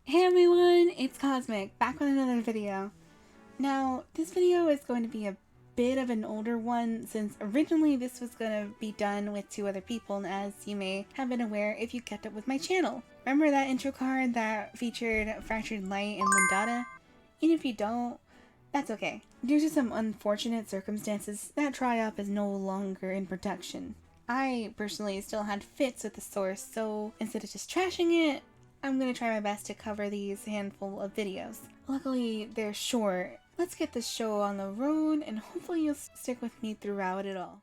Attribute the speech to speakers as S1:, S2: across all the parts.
S1: Hey everyone, it's Cosmic, back with another video. Now, this video is going to be a bit of an older one since originally this was going to be done with two other people, as you may have been aware if you kept up with my channel. Remember that intro card that featured Fractured Light and Lindata? And if you don't, that's okay. Due to some unfortunate circumstances, that tri-op is no longer in production. I personally still had fits with the source, so instead of just trashing it, I'm going to try my best to cover these handful of videos. Luckily, they're short. Let's get this show on the road, and hopefully you'll stick with me throughout it all.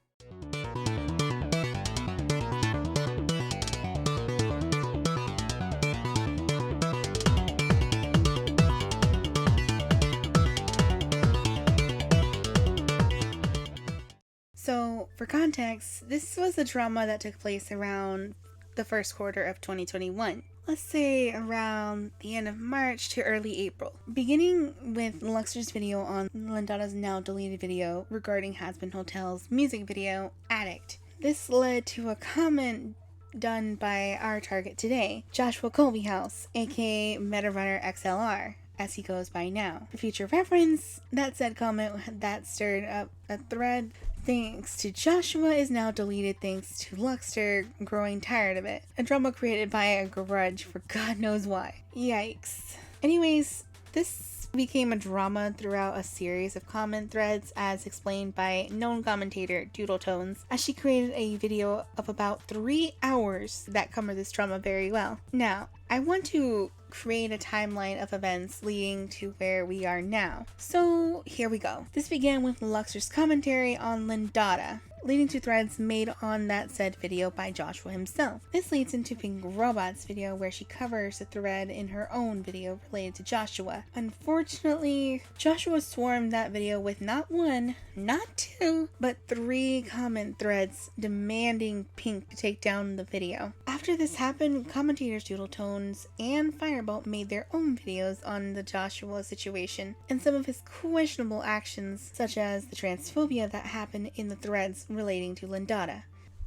S1: So, for context, this was a drama that took place around the first quarter of 2021. Let's say around the end of March to early April. Beginning with Luxter's video on Lindata's now deleted video regarding Has-Been Hotel's music video, Addict. This led to a comment done by our target today, Joshua Colbyhouse, aka MetaRunner XLR, as he goes by now. For future reference, that said comment that stirred up a thread thanks to Joshua is now deleted thanks to Luxter growing tired of it. A drama created by a grudge for God knows why. Yikes. Anyways, this became a drama throughout a series of comment threads as explained by known commentator Doodle Tones, as she created a video of about 3 hours that covered this drama very well. Now, I want to create a timeline of events leading to where we are now. So here we go. This began with Luxter's commentary on Lindata, leading to threads made on that said video by Joshua himself. This leads into Pink Robot's video where she covers the thread in her own video related to Joshua. Unfortunately, Joshua swarmed that video with not one, not two, but 3 comment threads demanding Pink to take down the video. After this happened, commentators Doodle Tones and Firebolt made their own videos on the Joshua situation and some of his questionable actions, such as the transphobia that happened in the threads relating to Lindata.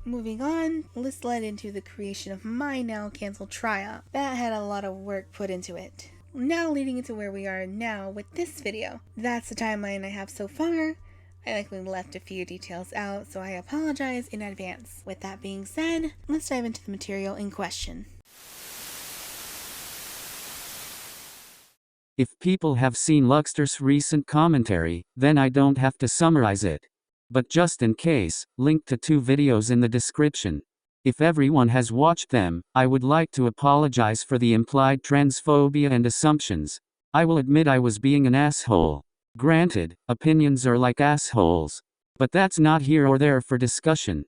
S1: Moving on, this led into the creation of my now cancelled tri-op. That had a lot of work put into it. Now leading into where we are now with this video. That's the timeline I have so far. I likely left a few details out, so I apologize in advance. With that being said, let's dive into the material in question.
S2: If people have seen Luxter's recent commentary, then I don't have to summarize it. But just in case, link to 2 videos in the description. If everyone has watched them, I would like to apologize for the implied transphobia and assumptions. I will admit I was being an asshole. Granted, opinions are like assholes. But that's not here or there for discussion.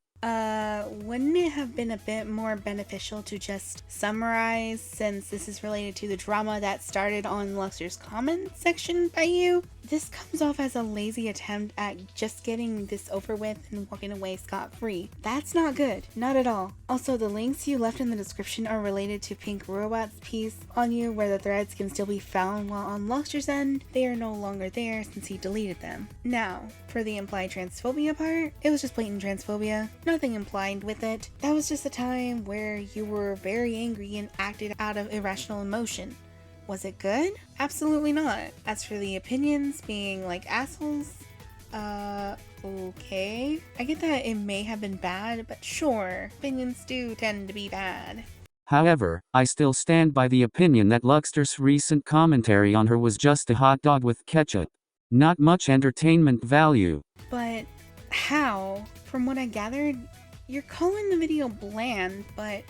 S1: Wouldn't it have been a bit more beneficial to just summarize, since this is related to the drama that started on Luxter's comment section by you? This comes off as a lazy attempt at just getting this over with and walking away scot-free. That's not good. Not at all. Also, the links you left in the description are related to Pink Robot's piece on you where the threads can still be found, while on Luxter's end, they are no longer there since he deleted them. Now, for the implied transphobia part, it was just blatant transphobia. Nothing implied with it. That was just a time where you were very angry and acted out of irrational emotion. Was it good? Absolutely not. As for the opinions being like assholes, okay. I get that it may have been bad, but sure, opinions do tend to be bad.
S2: However, I still stand by the opinion that Luxter's recent commentary on her was just a hot dog with ketchup. Not much entertainment value.
S1: But how? From what I gathered, you're calling the video bland, but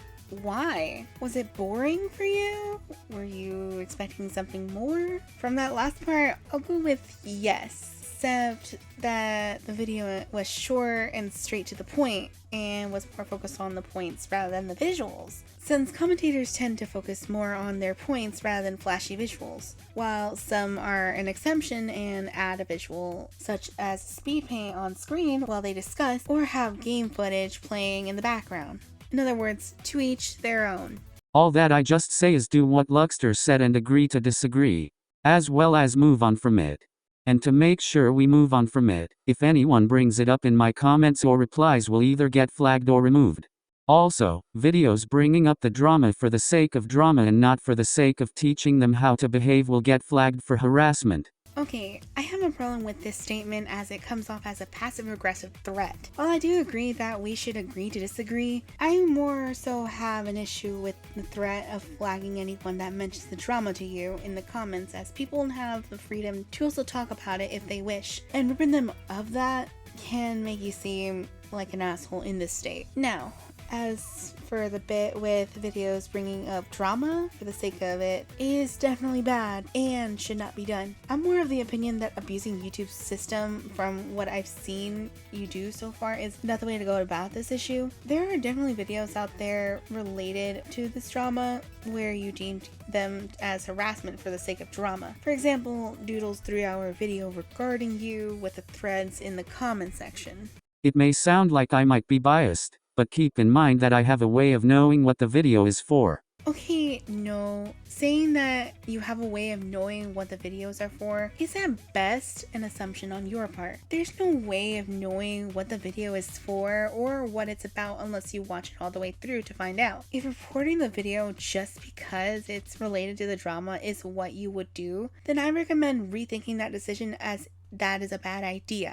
S1: why? Was it boring for you? Were you expecting something more? From that last part, I'll go with yes. Except that the video was short and straight to the point and was more focused on the points rather than the visuals, since commentators tend to focus more on their points rather than flashy visuals, while some are an exception and add a visual such as speed paint on screen while they discuss or have game footage playing in the background. In other words, to each their own.
S2: All that I just say is do what Luxter said and agree to disagree, as well as move on from it. And to make sure we move on from it, if anyone brings it up in my comments or replies will either get flagged or removed. Also, videos bringing up the drama for the sake of drama and not for the sake of teaching them how to behave will get flagged for harassment.
S1: Okay, I have a problem with this statement as it comes off as a passive-aggressive threat. While I do agree that we should agree to disagree, I more so have an issue with the threat of flagging anyone that mentions the drama to you in the comments, as people have the freedom to also talk about it if they wish, and ripping them of that can make you seem like an asshole in this state. Now, as for the bit with videos bringing up drama for the sake of it, is definitely bad and should not be done. I'm more of the opinion that abusing YouTube's system, from what I've seen you do so far, is not the way to go about this issue. There are definitely videos out there related to this drama where you deemed them as harassment for the sake of drama. For example, Doodle's 3-hour video regarding you with the threads in the comment section.
S2: It may sound like I might be biased, but keep in mind that I have a way of knowing what the video is for.
S1: Okay, no. Saying that you have a way of knowing what the videos are for is at best an assumption on your part. There's no way of knowing what the video is for or what it's about unless you watch it all the way through to find out. If reporting the video just because it's related to the drama is what you would do, then I recommend rethinking that decision, as that is a bad idea.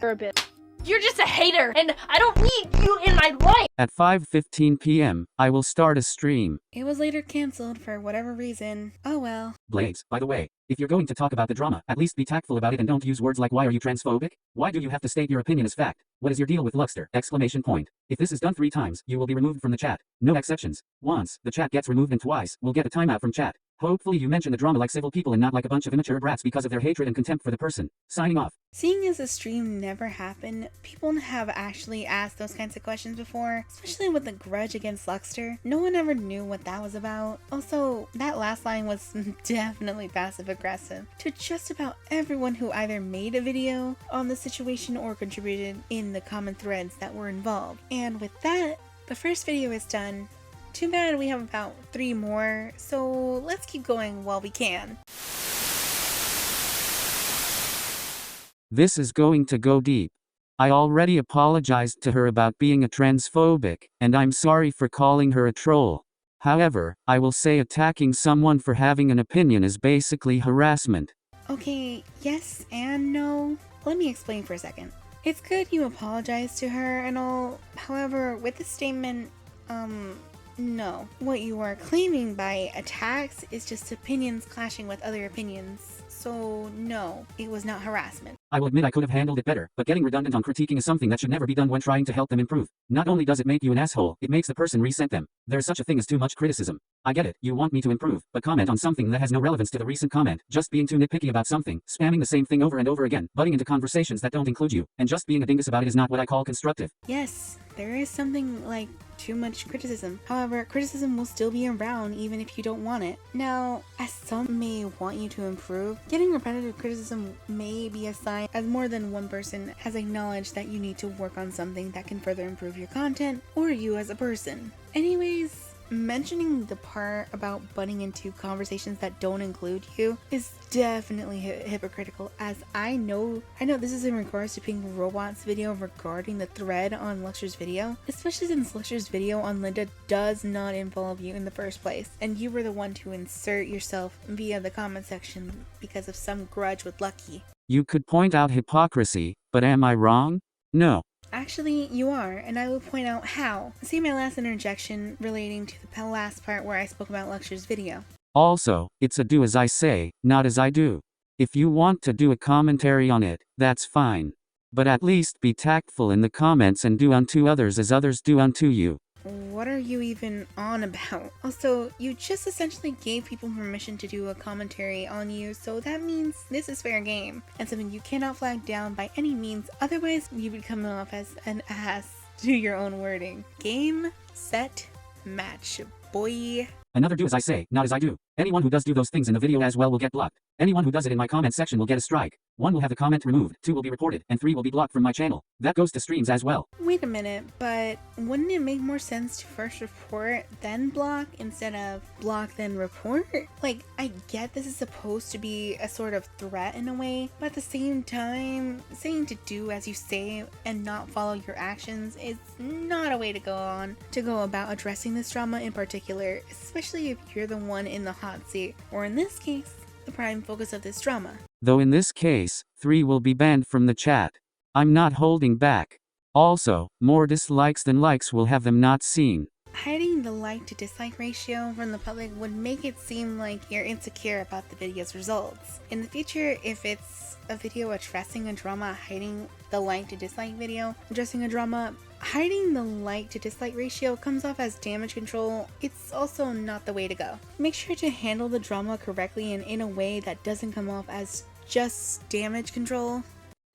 S3: You're just a hater, and I don't need you in my life!
S2: At 5:15 p.m., I will start a stream.
S1: It was later cancelled for whatever reason. Oh well.
S2: Blades, by the way, if you're going to talk about the drama, at least be tactful about it and don't use words like "why are you transphobic?" "Why do you have to state your opinion as fact? What is your deal with Luxter?" Exclamation point. If this is done 3 times, you will be removed from the chat. No exceptions. Once the chat gets removed, and twice, we'll get a timeout from chat. Hopefully you mention the drama like civil people and not like a bunch of immature brats because of their hatred and contempt for the person. Signing off.
S1: Seeing as the stream never happened, people have actually asked those kinds of questions before, especially with the grudge against Luxter. No one ever knew what that was about. Also, that last line was definitely passive-aggressive to just about everyone who either made a video on the situation or contributed in the comment threads that were involved. And with that, the first video is done. Too bad we have about 3 more, so let's keep going while we can.
S2: This is going to go deep. I already apologized to her about being a transphobic, and I'm sorry for calling her a troll. However, I will say attacking someone for having an opinion is basically harassment.
S1: Okay, yes and no. Let me explain for a second. It's good you apologize to her and all, however, with this statement, no. What you are claiming by attacks is just opinions clashing with other opinions. So no, it was not harassment.
S2: I will admit I could have handled it better, but getting redundant on critiquing is something that should never be done when trying to help them improve. Not only does it make you an asshole, it makes the person resent them. There's such a thing as too much criticism. I get it, you want me to improve, but comment on something that has no relevance to the recent comment, just being too nitpicky about something, spamming the same thing over and over again, butting into conversations that don't include you, and just being a dingus about it is not what I call constructive.
S1: Yes, there is something like too much criticism. However, criticism will still be around even if you don't want it. Now, as some may want you to improve, getting repetitive criticism may be a sign as more than one person has acknowledged that you need to work on something that can further improve your content or you as a person. Anyways, mentioning the part about butting into conversations that don't include you is definitely hypocritical, as I know this is in regards to Pink Robot's video regarding the thread on Luxter's video, especially since Luxter's video on Linda does not involve you in the first place, and you were the one to insert yourself via the comment section because of some grudge with Lucky.
S2: You could point out hypocrisy, but am I wrong? No.
S1: Actually, you are, and I will point out how. See my last interjection relating to the last part where I spoke about Luxter's video.
S2: Also, it's a do as I say, not as I do. If you want to do a commentary on it, that's fine. But at least be tactful in the comments and do unto others as others do unto you.
S1: What are you even on about? Also, you just essentially gave people permission to do a commentary on you, so that means this is fair game, and something you cannot flag down by any means, otherwise you would come off as an ass to your own wording. Game, set, match, boy.
S2: Another do as I say, not as I do. Anyone who does do those things in the video as well will get blocked. Anyone who does it in my comment section will get a strike. 1 will have the comment removed, 2 will be reported, and 3 will be blocked from my channel. That goes to streams as well.
S1: Wait a minute, but wouldn't it make more sense to first report, then block, instead of block, then report? Like, I get this is supposed to be a sort of threat in a way, but at the same time, saying to do as you say and not follow your actions is not a way to go about addressing this drama in particular, especially if you're the one in the hot seat, or in this case, the prime focus of this drama.
S2: Though in this case, 3 will be banned from the chat. I'm not holding back. Also, more dislikes than likes will have them not seen.
S1: Hiding the like to dislike ratio from the public would make it seem like you're insecure about the video's results. In the future, if it's a video addressing a drama, hiding the like to dislike video addressing a drama, hiding the like to dislike ratio comes off as damage control. It's also not the way to go. Make sure to handle the drama correctly and in a way that doesn't come off as just damage control.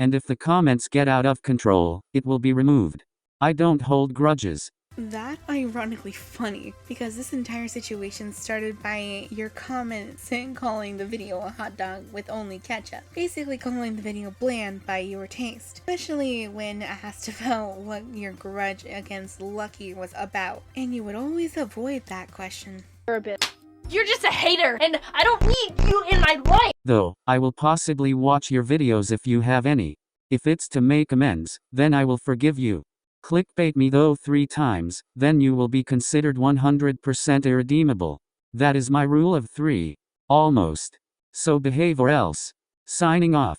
S2: And if the comments get out of control, it will be removed. I don't hold grudges.
S1: That ironically funny, because this entire situation started by your comments and calling the video a hot dog with only ketchup. Basically calling the video bland by your taste. Especially when asked about what your grudge against Lucky was about. And you would always avoid that question.
S3: You're a bitch. You're just a hater, and I don't need you in my life!
S2: Though, I will possibly watch your videos if you have any. If it's to make amends, then I will forgive you. Clickbait me though 3 times, then you will be considered 100% irredeemable. That is my rule of 3. Almost. So behave or else. Signing off.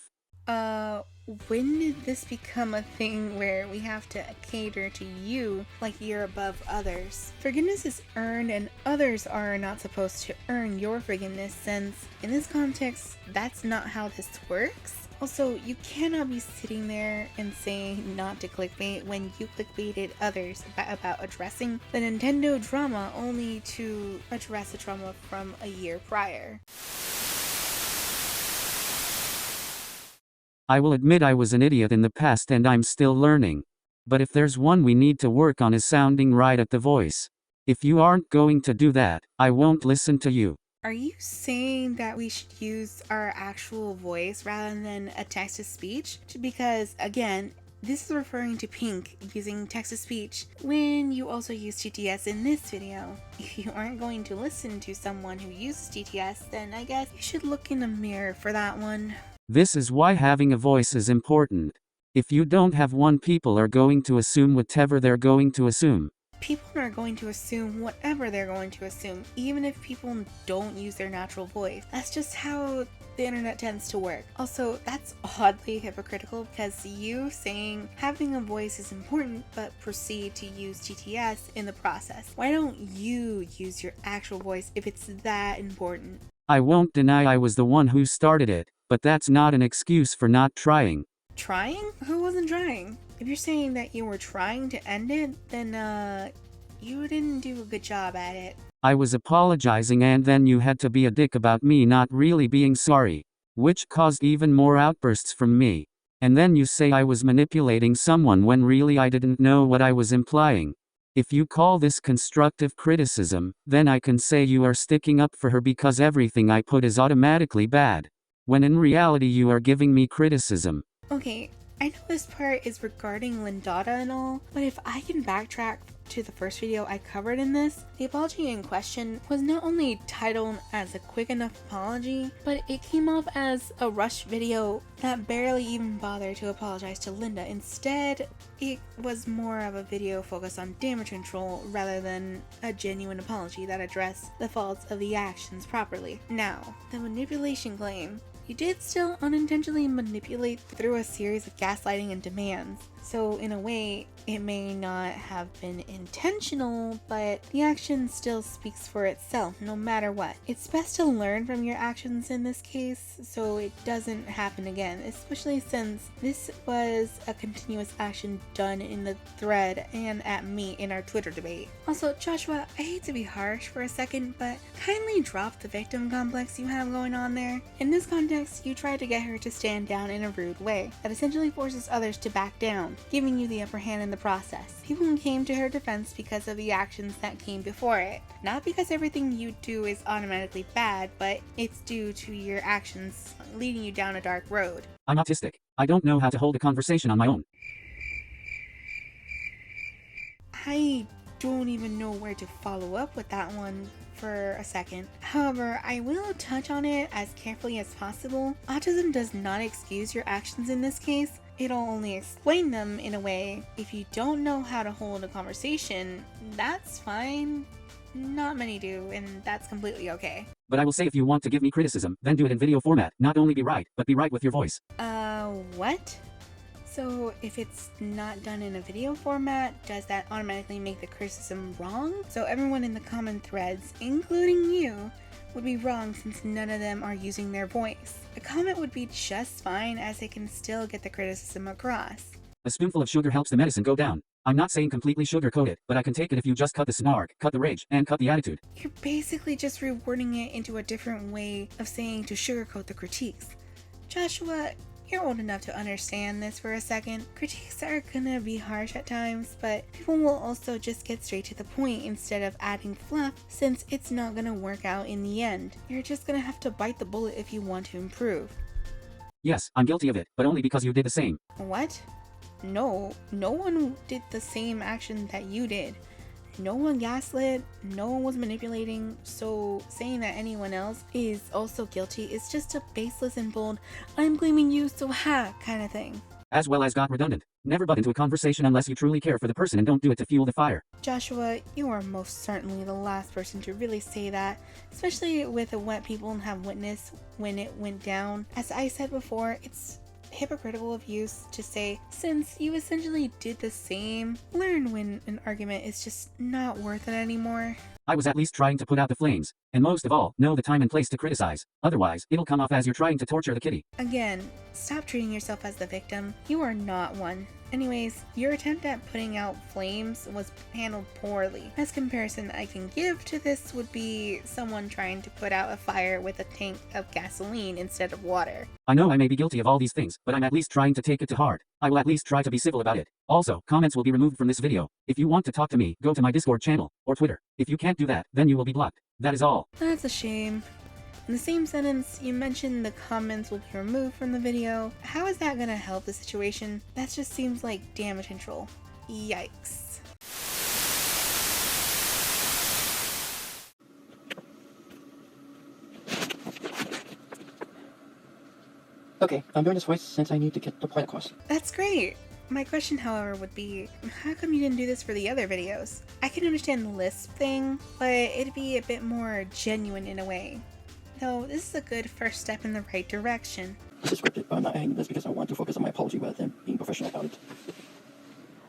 S1: When did this become a thing where we have to cater to you like you're above others? Forgiveness is earned and others are not supposed to earn your forgiveness, since in this context, that's not how this works. Also, you cannot be sitting there and saying not to clickbait when you clickbaited others about addressing the Nintendo drama only to address a drama from a year prior.
S2: I will admit I was an idiot in the past and I'm still learning. But if there's one we need to work on is sounding right at the voice. If you aren't going to do that, I won't listen to you.
S1: Are you saying that we should use our actual voice rather than a text-to-speech? Because, again, this is referring to Pink using text-to-speech when you also use TTS in this video. If you aren't going to listen to someone who uses TTS, then I guess you should look in a mirror for that one.
S2: This is why having a voice is important. If you don't have one, people are going to assume whatever they're going to assume.
S1: People are going to assume whatever they're going to assume, even if people don't use their natural voice. That's just how the internet tends to work. Also, that's oddly hypocritical, because you saying having a voice is important but proceed to use TTS in the process. Why don't you use your actual voice if it's that important?
S2: I won't deny I was the one who started it, but that's not an excuse for not trying.
S1: Trying? Who wasn't trying? If you're saying that you were trying to end it, then you didn't do a good job at it.
S2: I was apologizing and then you had to be a dick about me not really being sorry, which caused even more outbursts from me. And then you say I was manipulating someone when really I didn't know what I was implying. If you call this constructive criticism, then I can say you are sticking up for her because everything I put is automatically bad. When in reality you are giving me criticism.
S1: Okay, I know this part is regarding Lindata and all, but if I can backtrack to the first video I covered in this, the apology in question was not only titled as a quick enough apology, but it came off as a rushed video that barely even bothered to apologize to Linda. Instead, it was more of a video focused on damage control rather than a genuine apology that addressed the faults of the actions properly. Now, the manipulation claim. You did still unintentionally manipulate through a series of gaslighting and demands. So in a way, it may not have been intentional, but the action still speaks for itself no matter what. It's best to learn from your actions in this case so it doesn't happen again, especially since this was a continuous action done in the thread and at me in our Twitter debate. Also, Joshua, I hate to be harsh for a second, but kindly drop the victim complex you have going on there. In this context, you try to get her to stand down in a rude way that essentially forces others to back down. down, giving you the upper hand in the process. People came to her defense because of the actions that came before it. Not because everything you do is automatically bad, but it's due to your actions leading you down a dark road.
S2: I'm autistic. I don't know how to hold a conversation on my own.
S1: I don't even know where to follow up with that one for a second. However, I will touch on it as carefully as possible. Autism does not excuse your actions in this case. It'll only explain them in a way. If you don't know how to hold a conversation, that's fine. Not many do, and that's completely okay.
S2: But I will say if you want to give me criticism, then do it in video format. Not only be right, but be right with your voice.
S1: What? So if it's not done in a video format, does that automatically make the criticism wrong? So everyone in the common threads, including you, would be wrong since none of them are using their voice. A comment would be just fine as it can still get the criticism across.
S2: A spoonful of sugar helps the medicine go down. I'm not saying completely sugarcoat it, but I can take it if you just cut the snark, cut the rage, and cut the attitude.
S1: You're basically just rewording it into a different way of saying to sugarcoat the critiques. Joshua, you're old enough to understand this for a second. Critiques are gonna be harsh at times, but people will also just get straight to the point instead of adding fluff since it's not gonna work out in the end. You're just gonna have to bite the bullet if you want to improve.
S2: Yes, I'm guilty of it, but only because you did the same.
S1: What? No one did the same action that you did. No one gaslit, no one was manipulating, so saying that anyone else is also guilty is just a baseless and bold, I'm blaming you so ha kind of thing.
S2: As well as got redundant. Never butt into a conversation unless you truly care for the person and don't do it to fuel the fire.
S1: Joshua, you are most certainly the last person to really say that, especially with what people have witnessed when it went down. As I said before, it's hypocritical of you to say, since you essentially did the same, learn when an argument is just not worth it anymore.
S2: I was at least trying to put out the flames, and most of all, know the time and place to criticize. Otherwise, it'll come off as you're trying to torture the kitty.
S1: Again, stop treating yourself as the victim. You are not one. Anyways, your attempt at putting out flames was handled poorly. As comparison I can give to this would be someone trying to put out a fire with a tank of gasoline instead of water.
S2: I know I may be guilty of all these things, but I'm at least trying to take it to heart. I will at least try to be civil about it. Also, comments will be removed from this video. If you want to talk to me, go to my Discord channel, or Twitter. If you can't do that, then you will be blocked. That is all.
S1: That's a shame. In the same sentence, you mentioned the comments will be removed from the video. How is that gonna help the situation? That just seems like damage control. Yikes.
S4: Okay, I'm doing this voice since I need to get the point across.
S1: That's great. My question, however, would be, how come you didn't do this for the other videos? I can understand the lisp thing, but it'd be a bit more genuine in a way. Though, this is a good first step in the right direction.
S4: This is scripted, but I'm not adding this because I want to focus on my apology rather than being professional about it.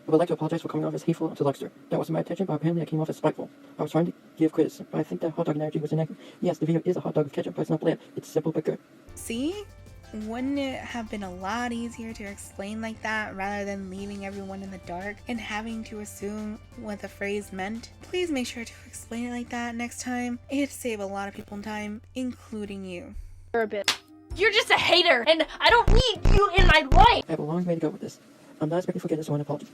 S4: I would like to apologize for coming off as hateful to Luxter. That wasn't my intention, but apparently I came off as spiteful. I was trying to give criticism, but I think that hot dog analogy was inaccurate. Yes, the video is a hot dog with ketchup, but it's not bland. It's simple but good.
S1: See? Wouldn't it have been a lot easier to explain like that rather than leaving everyone in the dark and having to assume what the phrase meant? Please make sure to explain it like that next time. It'd save a lot of people time, including you.
S3: For a bit. You're just a hater, and I don't need you in my life!
S4: I have a long way to go with this. I'm not expecting forgiveness or an apology.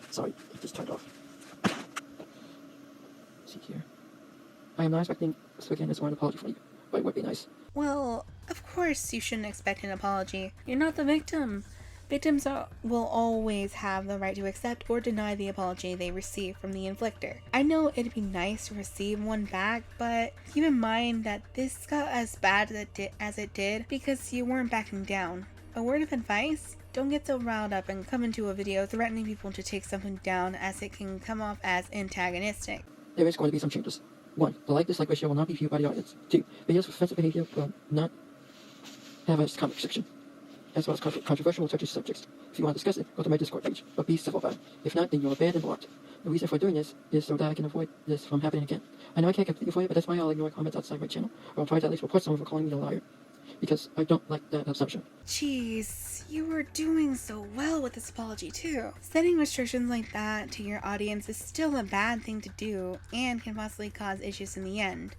S4: Sorry, it just turned off. See here. I am not expecting forgiveness or an apology from you, but it would be nice.
S1: Well, of course you shouldn't expect an apology. You're not the victim. Victims will always have the right to accept or deny the apology they receive from the inflictor. I know it'd be nice to receive one back, but keep in mind that this got as bad as it did because you weren't backing down. A word of advice? Don't get so riled up and come into a video threatening people to take something down, as it can come off as antagonistic.
S4: There is going to be some changes. 1. The like-dislike ratio will not be viewed by the audience. 2. Videos with offensive behavior will not have a comment section, as well as controversial or touchy subjects. If you want to discuss it, go to my Discord page, but be civil about it. If not, then you're banned and blocked. The reason for doing this is so that I can avoid this from happening again. I know I can't completely avoid it, but that's why I'll ignore comments outside my channel, or I'll try to at least report someone for calling me a liar, because I don't like that assumption.
S1: Jeez, you were doing so well with this apology too. Setting restrictions like that to your audience is still a bad thing to do and can possibly cause issues in the end.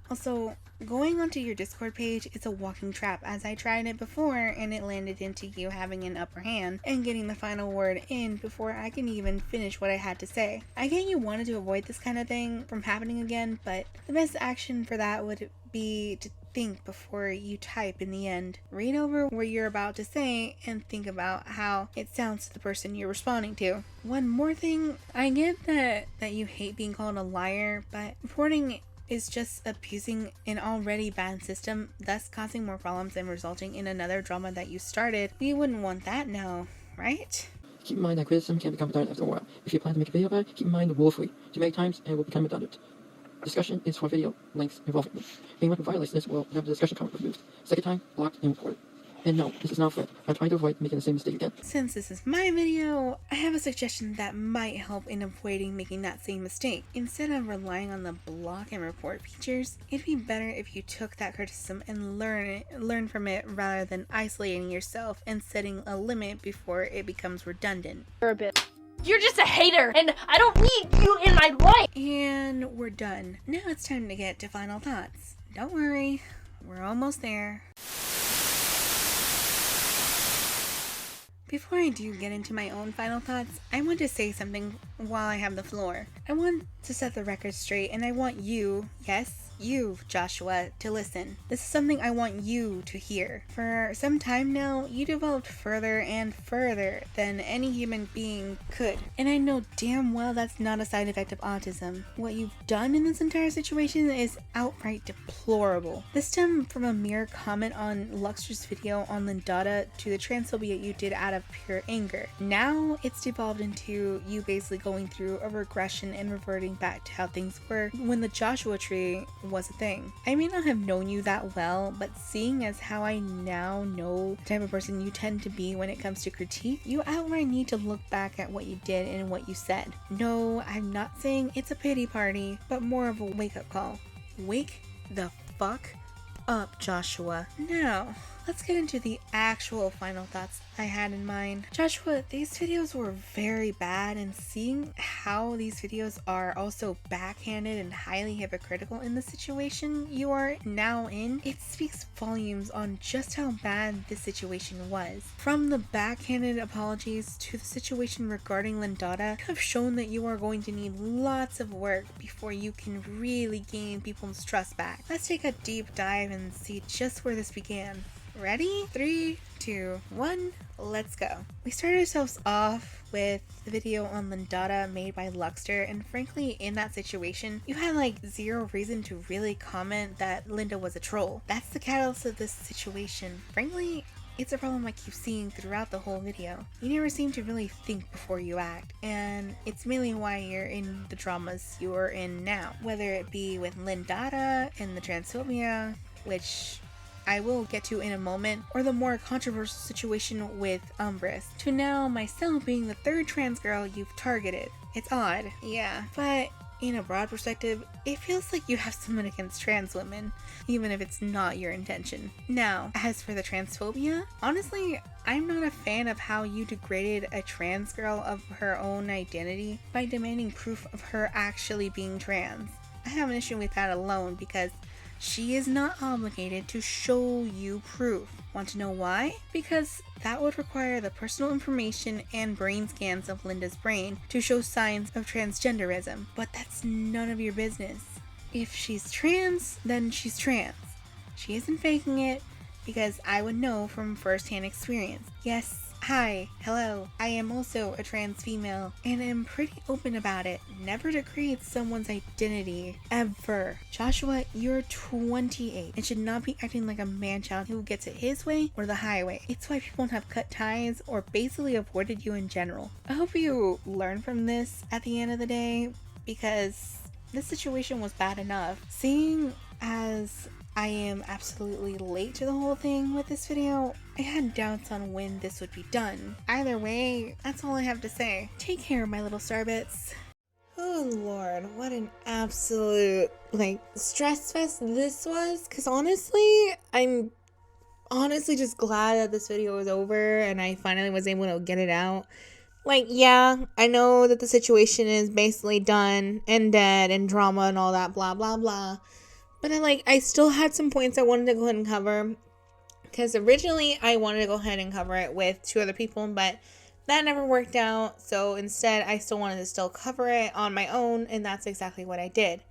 S1: Also, going onto your Discord page is a walking trap, as I tried it before and it landed into you having an upper hand and getting the final word in before I can even finish what I had to say. I get you wanted to avoid this kind of thing from happening again, but the best action for that would be to think before you type in the end. Read over what you're about to say and think about how it sounds to the person you're responding to. One more thing, I get that you hate being called a liar, but reporting is just abusing an already bad system, thus causing more problems and resulting in another drama that you started. We wouldn't want that now, right?
S4: Keep in mind that criticism can become redundant after a while. If you plan to make a video about it, keep in mind the rule free. Too many times and it will become redundant. Discussion is for video lengths involving me. Anyone who violates this will have the discussion comment removed. Second time, blocked and reported. And no, this is not fair. I'm trying to avoid making the same mistake again.
S1: Since this is my video, I have a suggestion that might help in avoiding making that same mistake. Instead of relying on the block and report features, it'd be better if you took that criticism and learn from it rather than isolating yourself and setting a limit before it becomes redundant.
S3: You're a bit. You're just a hater, and I don't need you in my life!
S1: And we're done. Now it's time to get to final thoughts. Don't worry, we're almost there. Before I do get into my own final thoughts, I want to say something while I have the floor. I want to set the record straight, and I want you, yes, you, Joshua, to listen. This is something I want you to hear. For some time now, you developed further and further than any human being could. And I know damn well that's not a side effect of autism. What you've done in this entire situation is outright deplorable. This stemmed from a mere comment on Luxter's video on Lindata to the transphobia you did out of pure anger. Now it's devolved into you basically going through a regression and reverting back to how things were when the Joshua tree was a thing. I may not have known you that well, but seeing as how I now know the type of person you tend to be when it comes to critique, you outright need to look back at what you did and what you said. No, I'm not saying it's a pity party, but more of a wake-up call. Wake the fuck up, Joshua. Now, let's get into the actual final thoughts I had in mind. Joshua, these videos were very bad, and seeing how these videos are also backhanded and highly hypocritical in the situation you are now in, it speaks volumes on just how bad this situation was. From the backhanded apologies to the situation regarding Lindata, have shown that you are going to need lots of work before you can really gain people's trust back. Let's take a deep dive and see just where this began. Ready? 3, 2, 1, let's go. We started ourselves off with the video on Lindata made by Luxter, and frankly, in that situation, you had like zero reason to really comment that Linda was a troll. That's the catalyst of this situation. Frankly, it's a problem I keep seeing throughout the whole video. You never seem to really think before you act, and it's mainly why you're in the dramas you're in now. Whether it be with Lindata and the transphobia, which I will get to in a moment, or the more controversial situation with Umbris, to now myself being the third trans girl you've targeted. It's odd, yeah, but in a broad perspective, it feels like you have something against trans women, even if it's not your intention. Now, as for the transphobia, honestly, I'm not a fan of how you degraded a trans girl of her own identity by demanding proof of her actually being trans. I have an issue with that alone because she is not obligated to show you proof. Want to know why? Because that would require the personal information and brain scans of Linda's brain to show signs of transgenderism, but that's none of your business. If she's trans, then she's trans. She isn't faking it, because I would know from first-hand experience. Yes, hi, hello, I am also a trans female, and am pretty open about it. Never degrade someone's identity, ever. Joshua, you're 28 and should not be acting like a man-child who gets it his way or the highway. It's why people have cut ties or basically avoided you in general. I hope you learn from this at the end of the day, because this situation was bad enough. Seeing as I am absolutely late to the whole thing with this video, I had doubts on when this would be done. Either way, that's all I have to say. Take care, my little Starbits. Oh lord, what an absolute, stress fest this was. Because honestly, I'm just glad that this video was over and I finally was able to get it out. Yeah, I know that the situation is basically done and dead and drama and all that blah blah blah. But I still had some points I wanted to go ahead and cover. Because originally I wanted to go ahead and cover it with 2 other people, but that never worked out. So instead, I still wanted to still cover it on my own, and that's exactly what I did.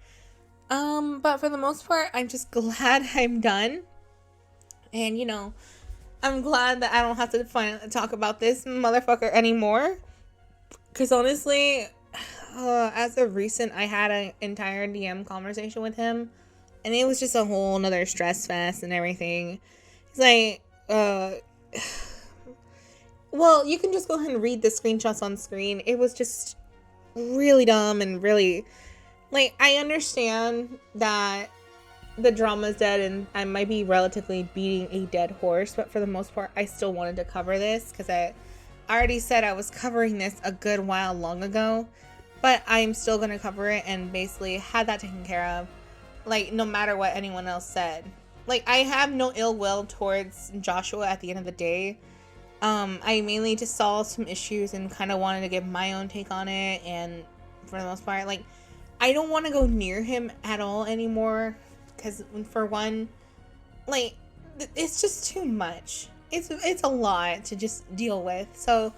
S1: But for the most part, I'm just glad I'm done. And, I'm glad that I don't have to finally talk about this motherfucker anymore. Because honestly, as of recent, I had an entire DM conversation with him. And it was just a whole nother stress fest and everything. It's well, you can just go ahead and read the screenshots on screen. It was just really dumb and really, I understand that the drama's dead and I might be relatively beating a dead horse, but for the most part, I still wanted to cover this because I already said I was covering this a good while long ago, but I'm still going to cover it and basically had that taken care of, no matter what anyone else said. I have no ill will towards Joshua at the end of the day. I mainly just saw some issues and kind of wanted to give my own take on it, and for the most part, I don't want to go near him at all anymore, because for one, it's just too much. It's a lot to just deal with, so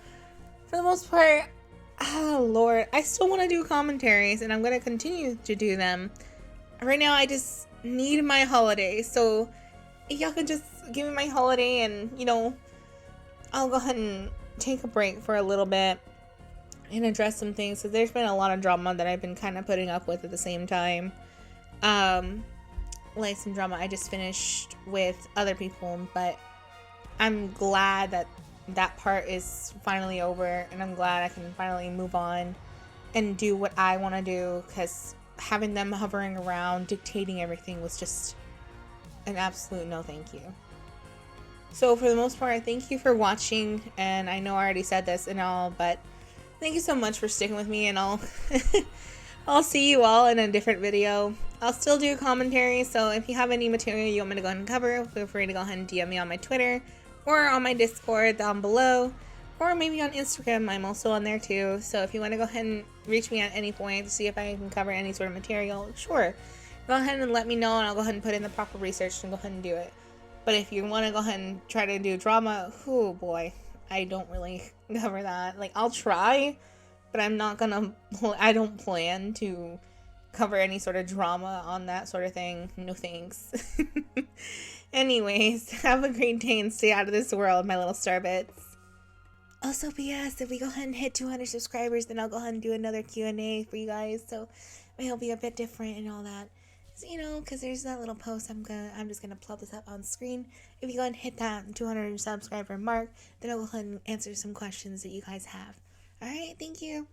S1: for the most part, oh lord, I still want to do commentaries, and I'm going to continue to do them. Right now, I just need my holiday, so if y'all could just give me my holiday and, I'll go ahead and take a break for a little bit and address some things, because there's been a lot of drama that I've been kind of putting up with at the same time. Some drama I just finished with other people, but I'm glad that that part is finally over, and I'm glad I can finally move on and do what I want to do, because having them hovering around dictating everything was just an absolute no thank you. So for the most part, thank you for watching, and I know I already said this and all, but thank you so much for sticking with me, and I'll see you all in a different video. I'll still do commentary, so if you have any material you want me to go ahead and cover, feel free to go ahead and DM me on my Twitter or on my Discord down below, or maybe on Instagram. I'm also on there too, so if you want to go ahead and reach me at any point to see if I can cover any sort of material, sure, go ahead and let me know, and I'll go ahead and put in the proper research and go ahead and do it. But if you want to go ahead and try to do drama, oh boy, I don't really cover that. I'll try, but I'm not gonna, I don't plan to cover any sort of drama on that sort of thing. No thanks. Anyways, have a great day and stay out of this world, my little Starbits. Also, P.S. if we go ahead and hit 200 subscribers, then I'll go ahead and do another Q&A for you guys, so it'll be a bit different and all that. So, because there's that little post, I'm just gonna plop this up on screen. If you go ahead and hit that 200 subscriber mark, then I'll go ahead and answer some questions that you guys have. Alright, thank you.